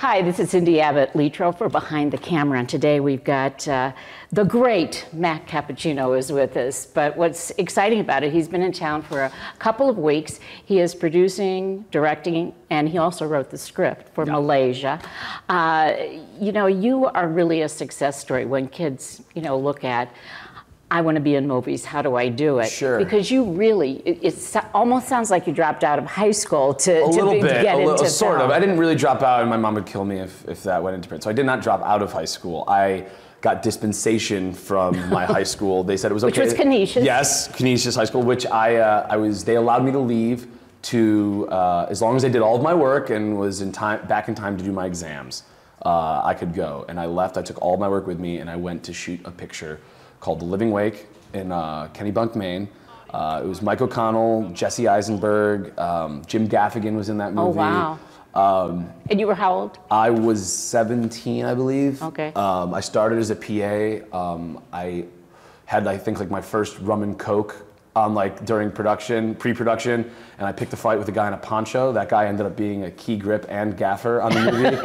Hi, this is Cindy Abbott, Letro for Behind the Camera, and today we've got the great Mac Cappuccino is with us. But what's exciting about it, he's been in town for a couple of weeks. He is producing, directing, and he also wrote the script for Malaisia. You know, you are really a success story when kids, you know, look at, I want to be in movies, how do I do it? Sure. Because you really, it almost sounds like you dropped out of high school to get into sort film. of. I didn't really drop out, and my mom would kill me if that went into print. So I did not drop out of high school. I got dispensation from my high school. They said it was okay. Which was Canisius. Yes, Canisius High School, which they allowed me to leave to, as long as I did all of my work and was back in time to do my exams, I could go. And I left, I took all of my work with me, and I went to shoot a picture called The Living Wake in Kennebunk, Maine. It was Mike O'Connell, Jesse Eisenberg, Jim Gaffigan was in that movie. Oh, wow. And you were how old? I was 17, I believe. Okay. I started as a PA. I had, I think, like my first rum and coke during production, pre-production, and I picked a fight with a guy in a poncho. That guy ended up being a key grip and gaffer on the movie.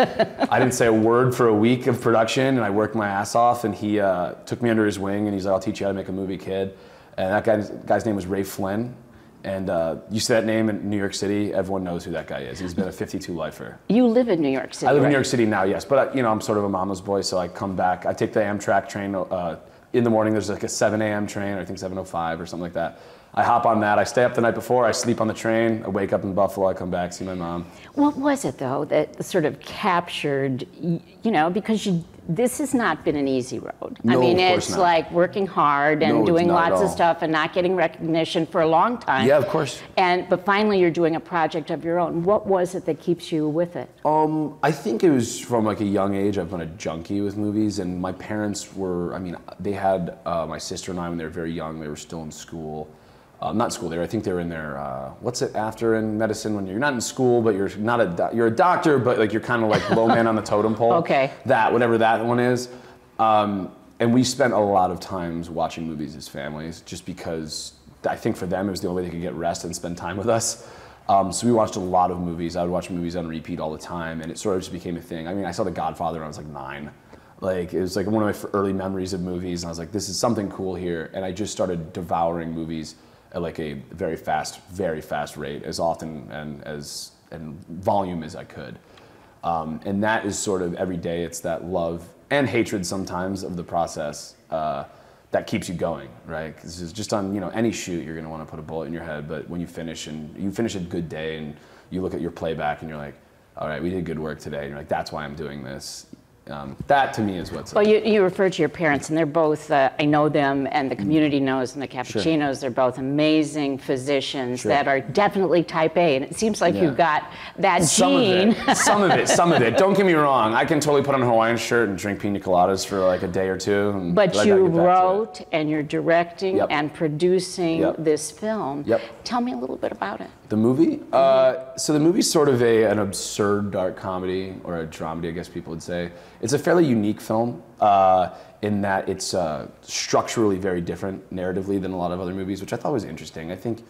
I didn't say a word for a week of production, and I worked my ass off, and he took me under his wing, and he's like, I'll teach you how to make a movie, kid. And that guy's name was Ray Flynn, and you say that name in New York City, everyone knows who that guy is. He's been a 52 lifer. You live in New York City, I live right? in New York City now, yes, but you know, I'm sort of a mama's boy, so I come back. I take the Amtrak train in the morning. There's like a 7 a.m. train, or I think 7:05 or something like that. I hop on that, I stay up the night before, I sleep on the train, I wake up in Buffalo, I come back, see my mom. What was it, though, that sort of captured, you know, because this has not been an easy road. No, I mean, of course it's not. like working hard and doing lots of stuff and not getting recognition for a long time. Yeah, of course. But finally you're doing a project of your own. What was it that keeps you with it? I think it was from like a young age. I've been a junkie with movies, and my parents were, I mean, they had my sister and I when they were very young. They were still in school. Not school, I think they were in their, what's it after in medicine when you're not in school, but you're not you're a doctor, but like you're kind of like low man on the totem pole. Okay. Whatever that one is. And we spent a lot of times watching movies as families, just because I think for them it was the only way they could get rest and spend time with us. So we watched a lot of movies. I would watch movies on repeat all the time, and it sort of just became a thing. I mean, I saw The Godfather when I was like 9. Like, it was like one of my early memories of movies, and I was like, this is something cool here. And I just started devouring movies at like a very fast rate, as often and volume as I could. And that is sort of every day, it's that love and hatred sometimes of the process that keeps you going, right? Because it's just on, you know, any shoot, you're gonna wanna put a bullet in your head, but when you finish and you finish a good day and you look at your playback and you're like, all right, we did good work today. And you're like, that's why I'm doing this. That to me is what's. Well, you refer to your parents, and they're both, I know them, and the community knows, and the Cappuccinos, Sure. They're both amazing physicians Sure. that are definitely type A, and it seems like you've got that gene. Some of it. Don't get me wrong. I can totally put on a Hawaiian shirt and drink pina coladas for like a day or two. But you wrote, and you're directing Yep. and producing Yep. this film. Yep. Tell me a little bit about it. The movie? So the movie's sort of an absurd dark comedy, or a dramedy, I guess people would say. It's a fairly unique film in that it's structurally very different narratively than a lot of other movies, which I thought was interesting. I think,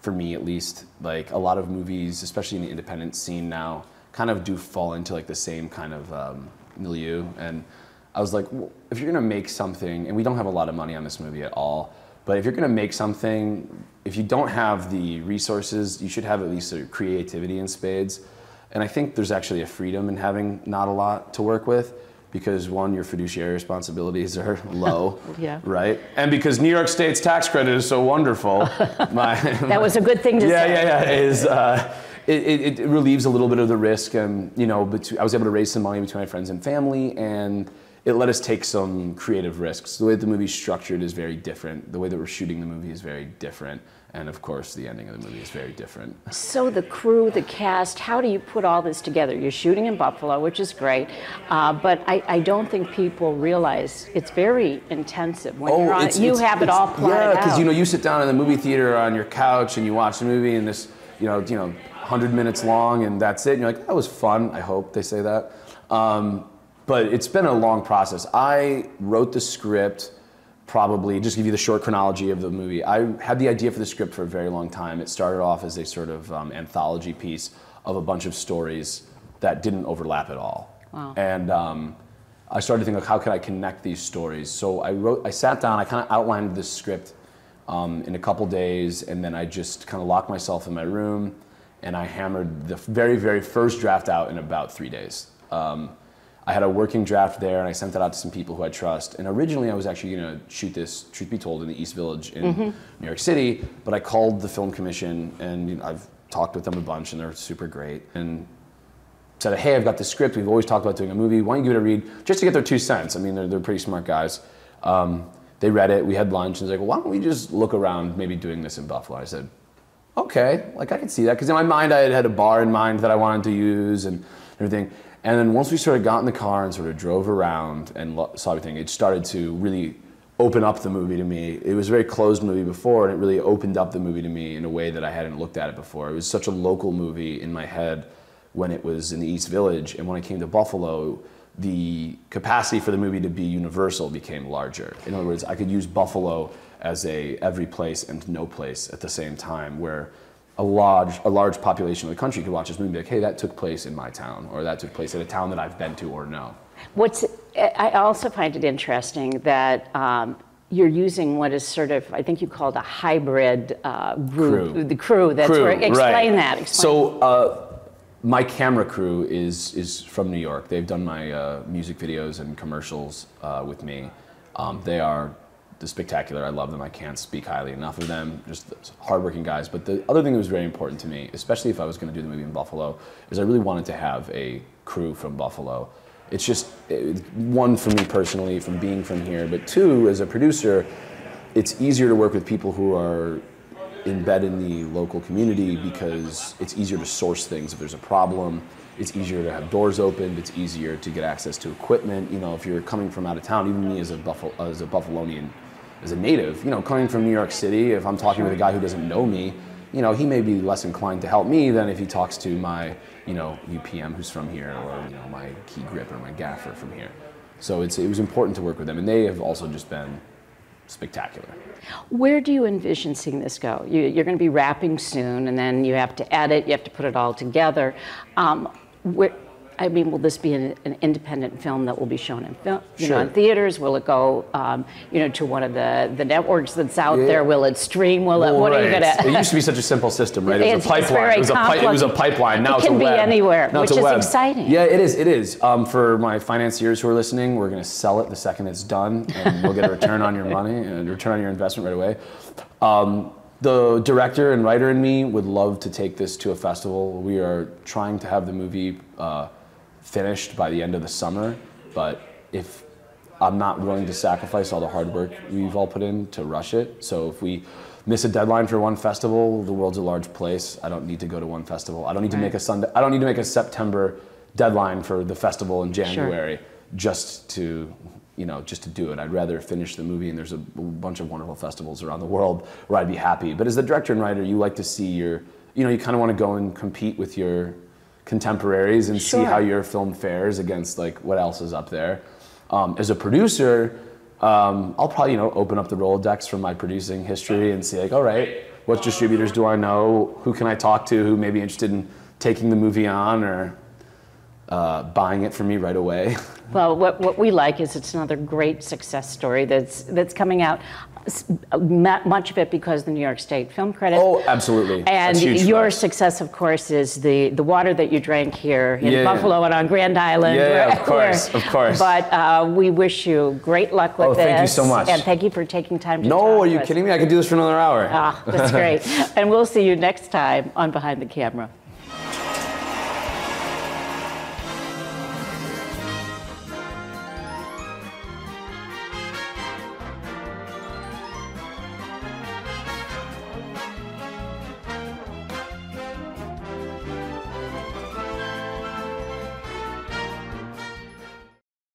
for me at least, like a lot of movies, especially in the independent scene now, kind of do fall into like the same kind of milieu. And I was like, well, if you're gonna make something, and we don't have a lot of money on this movie at all, but if you're gonna make something, if you don't have the resources, you should have at least a creativity in spades. And I think there's actually a freedom in having not a lot to work with, because one, your fiduciary responsibilities are low, Yeah. right? And because New York State's tax credit is so wonderful. That was a good thing to say. It relieves a little bit of the risk, and you know, I was able to raise some money between my friends and family, and it let us take some creative risks. The way the movie's structured is very different. The way that we're shooting the movie is very different. And of course, the ending of the movie is very different. So the crew, the cast, how do you put all this together? You're shooting in Buffalo, which is great, but I don't think people realize it's very intensive. When you're on, you have it all plotted out. Yeah, because you know, you sit down in the movie theater on your couch and you watch the movie, and this, you know, 100 minutes long, and that's it. And you're like, that was fun. I hope they say that. But it's been a long process. I wrote the script. Probably, just give you the short chronology of the movie. I had the idea for the script for a very long time. It started off as a sort of anthology piece of a bunch of stories that didn't overlap at all. Wow. And I started to think, like, how could I connect these stories? So I sat down, I kind of outlined this script in a couple days, and then I just kind of locked myself in my room, and I hammered the very, very first draft out in about 3 days. I had a working draft there, and I sent it out to some people who I trust. And originally, I was actually going to shoot this, truth be told, in the East Village in New York City. But I called the film commission, and I've talked with them a bunch, and they're super great. And said, hey, I've got this script. We've always talked about doing a movie. Why don't you give it a read, just to get their 2 cents? I mean, they're pretty smart guys. They read it. We had lunch, and they're like, well, why don't we just look around, maybe doing this in Buffalo? I said, okay, like I can see that, because in my mind, I had a bar in mind that I wanted to use and everything. And then once we sort of got in the car and sort of drove around and saw everything, it started to really open up the movie to me. It was a very closed movie before, and it really opened up the movie to me in a way that I hadn't looked at it before. It was such a local movie in my head when it was in the East Village, and when I came to Buffalo, the capacity for the movie to be universal became larger. In other words, I could use Buffalo as a every place and no place at the same time, where a large population of the country could watch this movie and be like, hey, that took place in my town, or that took place at a town that I've been to or know. I also find it interesting that you're using what is sort of, I think you called a hybrid group. Crew. The crew, that's where, explain that. Explain. So my camera crew is from New York. They've done my music videos and commercials with me. They are spectacular. I love them. I can't speak highly enough of them. Just hardworking guys. But the other thing that was very important to me, especially if I was going to do the movie in Buffalo, is I really wanted to have a crew from Buffalo. It's just, one, for me personally, from being from here, but two, as a producer, it's easier to work with people who are embedded in the local community, because it's easier to source things if there's a problem. It's easier to have doors opened. It's easier to get access to equipment. You know, if you're coming from out of town, even me as a Buffalonian, as a native, you know, coming from New York City, if I'm talking with a guy who doesn't know me, you know, he may be less inclined to help me than if he talks to my, you know, UPM who's from here, or, you know, my key grip or my gaffer from here. So it was important to work with them, and they have also just been spectacular. Where do you envision seeing this go? You're going to be wrapping soon, and then you have to edit, you have to put it all together. I mean, will this be an independent film that will be shown in film, in theaters? Will it go, to one of the networks that's out there? Will it stream? What are you going to? It used to be such a simple system, right? It was a pipeline. It was a pipeline. Now it can be anywhere, which is exciting. Yeah, it is. It is. For my financiers who are listening, we're going to sell it the second it's done, and we'll get a return on your money and a return on your investment right away. The director and writer in me would love to take this to a festival. We are trying to have the movie finished by the end of the summer, but if I'm not willing to sacrifice all the hard work we've all put in to rush it, so if we miss a deadline for one festival, the world's a large place. I don't need to go to one festival. I don't need to make I don't need to make a September deadline for the festival in January just to do it. I'd rather finish the movie, and there's a bunch of wonderful festivals around the world where I'd be happy. But as the director and writer, you like to see you kind of want to go and compete with your contemporaries and see how your film fares against like what else is up there. As a producer, I'll probably open up the Rolodex from my producing history and see like, all right, what distributors do I know? Who can I talk to who may be interested in taking the movie on or buying it for me right away? Well, what we like is it's another great success story that's coming out. Much of it because of the New York State Film Credit. Oh, absolutely. And your success, of course, is the water that you drank here in Buffalo and on Grand Island. Yeah, of course. But we wish you great luck with this. Oh, thank you so much. And thank you for taking time to talk. No, are you kidding me? I could do this for another hour. That's great. And we'll see you next time on Behind the Camera.